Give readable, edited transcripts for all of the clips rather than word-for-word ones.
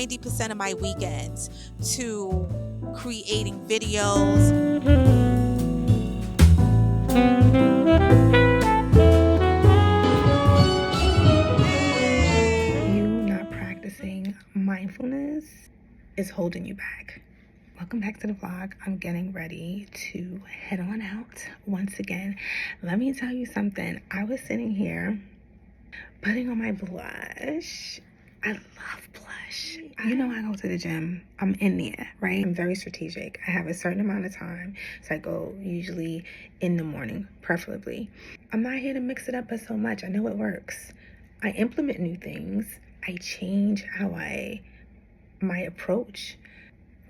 90% of my weekends to creating videos. You not practicing mindfulness is holding you back. Welcome back to the vlog. I'm getting ready to head on out once again. Let me tell you something. I was sitting here putting on my blush. I love blush. You know, I go to the gym. I'm in there, right? I'm very strategic. I have a certain amount of time, so I go usually in the morning, preferably. I'm not here to mix it up but so much. I know it works. I implement new things. I change my approach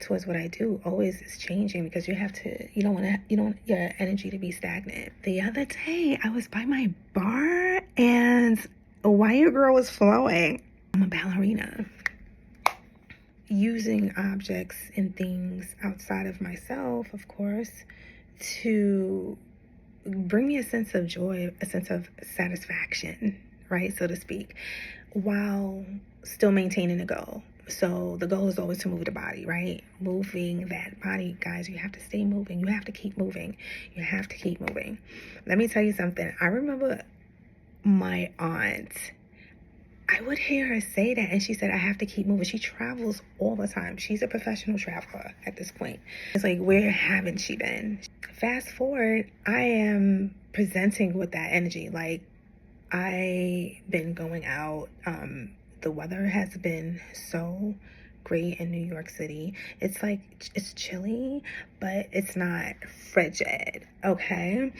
towards what I do always is changing, because you don't want your energy to be stagnant. The other day I was by my bar and a wire girl was flowing. I'm a ballerina. Using objects and things outside of myself, of course, to bring me a sense of joy, a sense of satisfaction, right, so to speak, while still maintaining a goal. So the goal is always to move the body, right? Moving that body, guys, you have to stay moving. You have to keep moving. You have to keep moving. Let me tell you something. I remember my aunt, I would hear her say that, and she said, I have to keep moving. She travels all the time. She's a professional traveler at this point. It's like, where haven't she been? Fast forward, I am presenting with that energy. Like, I've been going out. The weather has been so great in New York City. It's like, it's chilly, but it's not frigid, okay?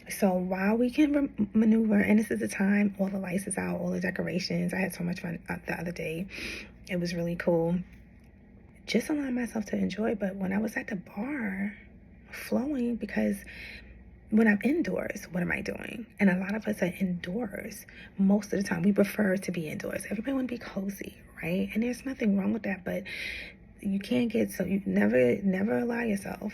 So while we can maneuver, and this is the time, all the lights is out, all the decorations. I had so much fun the other day. It was really cool. Just allowing myself to enjoy. But when I was at the bar, flowing, because when I'm indoors, what am I doing? And a lot of us are indoors most of the time. We prefer to be indoors. Everybody want to be cozy, right? And there's nothing wrong with that, but you can't get, so you never allow yourself.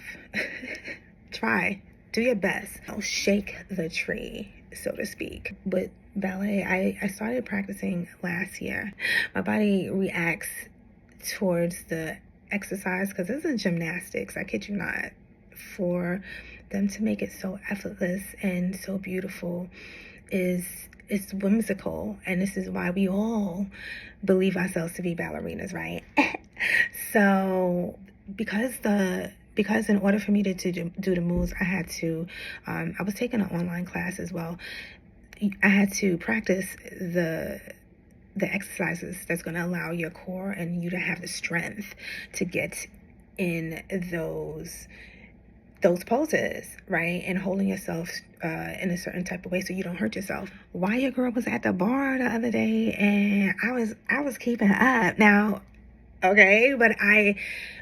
Try. Do your best. Don't shake the tree, so to speak. With ballet, I started practicing last year. My body reacts towards the exercise, because this is gymnastics, I kid you not. For them to make it so effortless and so beautiful is whimsical, and this is why we all believe ourselves to be ballerinas, right? So because in order for me to do the moves, I had to I was taking an online class as well. I had to practice the exercises that's going to allow your core and you to have the strength to get in those poses, right? And holding yourself in a certain type of way so you don't hurt yourself. Why your girl was at the bar the other day, and I was keeping up. Now, okay, but I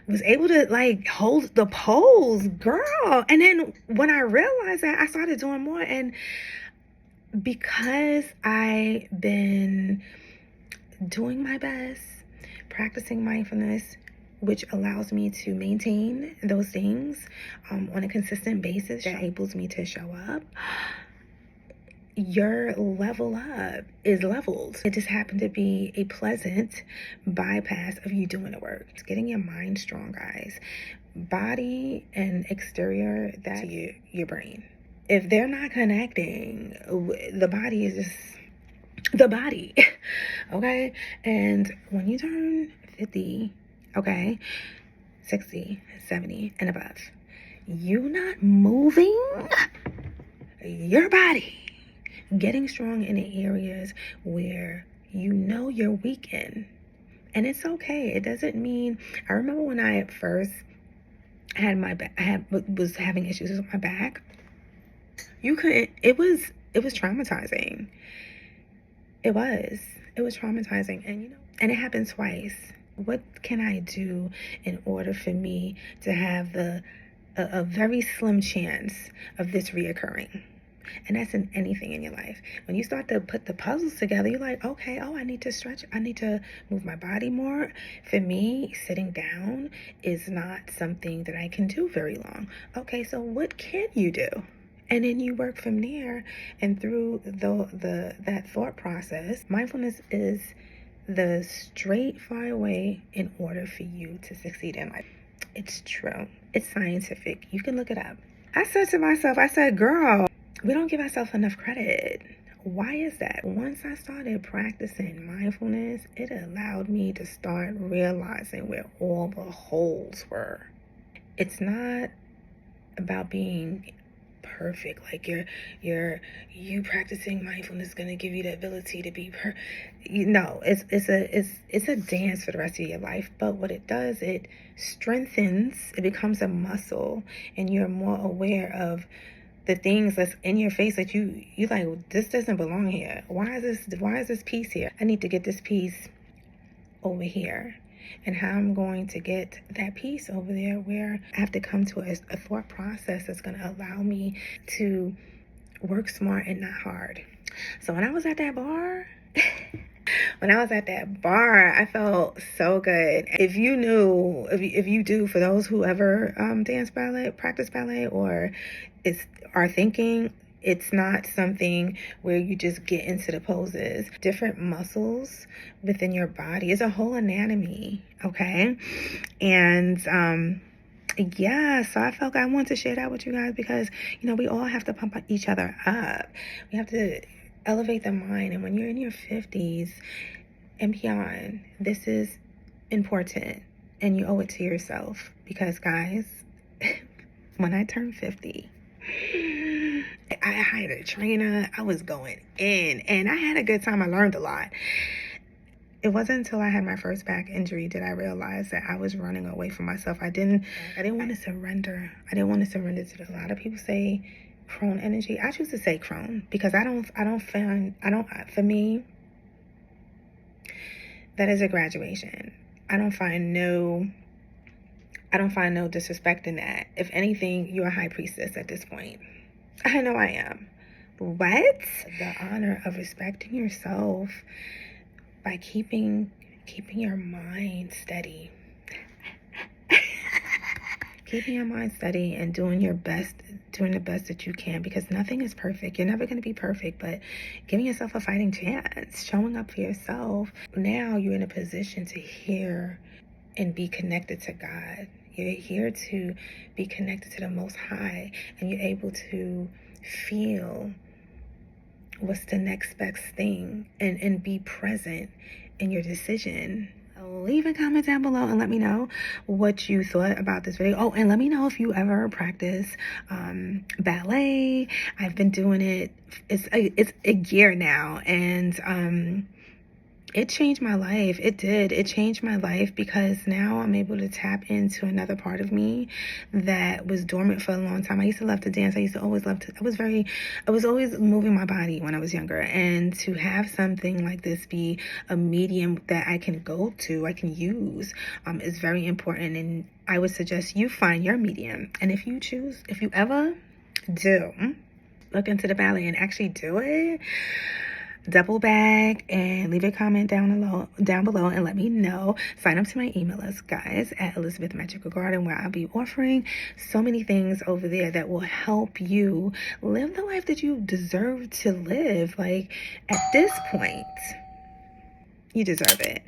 was able to like hold the pose, girl. And then when I realized that, I started doing more. And because I've been doing my best, practicing mindfulness, which allows me to maintain those things on a consistent basis, that enables me to show up, your level up is leveled. It just happened to be a pleasant bypass of you doing the work. It's getting your mind strong, guys. Body and exterior, that's your brain. If they're not connecting, the body is just the body, okay? And when you turn 50, okay, 60, 70 and above, you not moving your body, getting strong in the areas where you know you're weak in. And it's okay. It doesn't mean, I remember when I first had was having issues with my back, it was traumatizing. It was traumatizing. And it happened twice. What can I do in order for me to have a very slim chance of this reoccurring? And that's in anything in your life. When you start to put the puzzles together, you're like, okay, I need to stretch. I need to move my body more. For me, sitting down is not something that I can do very long. Okay, so what can you do? And then you work from there, and through that thought process. Mindfulness is the straightforward way in order for you to succeed in life. It's true. It's scientific. You can look it up. I said to myself, girl, we don't give ourselves enough credit. Why is that? Once I started practicing mindfulness, it allowed me to start realizing where all the holes were. It's not about being perfect. Like you practicing mindfulness is going to give you the ability to be no, it's a dance for the rest of your life. But what it does, it strengthens, it becomes a muscle, and you're more aware of the things that's in your face that you like, this doesn't belong here. Why is this piece here? I need to get this piece over here. And how I'm going to get that piece over there, where I have to come to a thought process that's going to allow me to work smart and not hard. So when I was at that bar, I felt so good. If you knew, if you do, for those who ever dance ballet, practice ballet, or are thinking, it's not something where you just get into the poses. Different muscles within your body is a whole anatomy, okay? And yeah, so I felt I wanted to share that with you guys because, we all have to pump each other up. We have to elevate the mind. And when you're in your 50s and beyond, this is important. And you owe it to yourself. Because, guys, when I turned 50, I hired a trainer. I was going in, and I had a good time. I learned a lot. It wasn't until I had my first back injury did I realize that I was running away from myself. I didn't want to surrender. I didn't want to surrender to it. A lot of people say crone energy. I choose to say crone because for me, that is a graduation. I don't find no disrespect in that. If anything, you're a high priestess at this point. I know I am. What? The honor of respecting yourself by keeping your mind steady. Keeping your mind steady and doing the best that you can, because nothing is perfect. You're never going to be perfect, but giving yourself a fighting chance, showing up for yourself. Now you're in a position to hear and be connected to God. You're here to be connected to the Most High, and you're able to feel what's the next best thing and be present in your decision. Leave a comment down below and let me know what you thought about this video. Oh, and let me know if you ever practice ballet. I've been doing it. It's a year now, and it changed my life. It did. It changed my life because now I'm able to tap into another part of me that was dormant for a long time. I used to love to dance. I was always moving my body when I was younger. And to have something like this be a medium that I can go to, I can use, is very important. And I would suggest you find your medium. And if you ever do look into the ballet and actually do it, double back and leave a comment down below and let me know. Sign up to my email list, guys, at Elizabeth Magical Garden, where I'll be offering so many things over there that will help you live the life that you deserve to live. Like, at this point, you deserve it.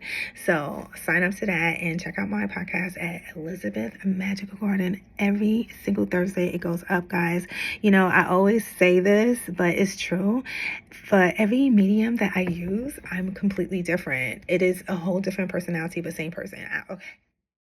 So sign up to that and check out my podcast at Elizabeth Magical Garden. Every single Thursday it goes up, guys. I always say this, but it's true. For every medium that I use, I'm completely different. It is a whole different personality, but same person. Okay.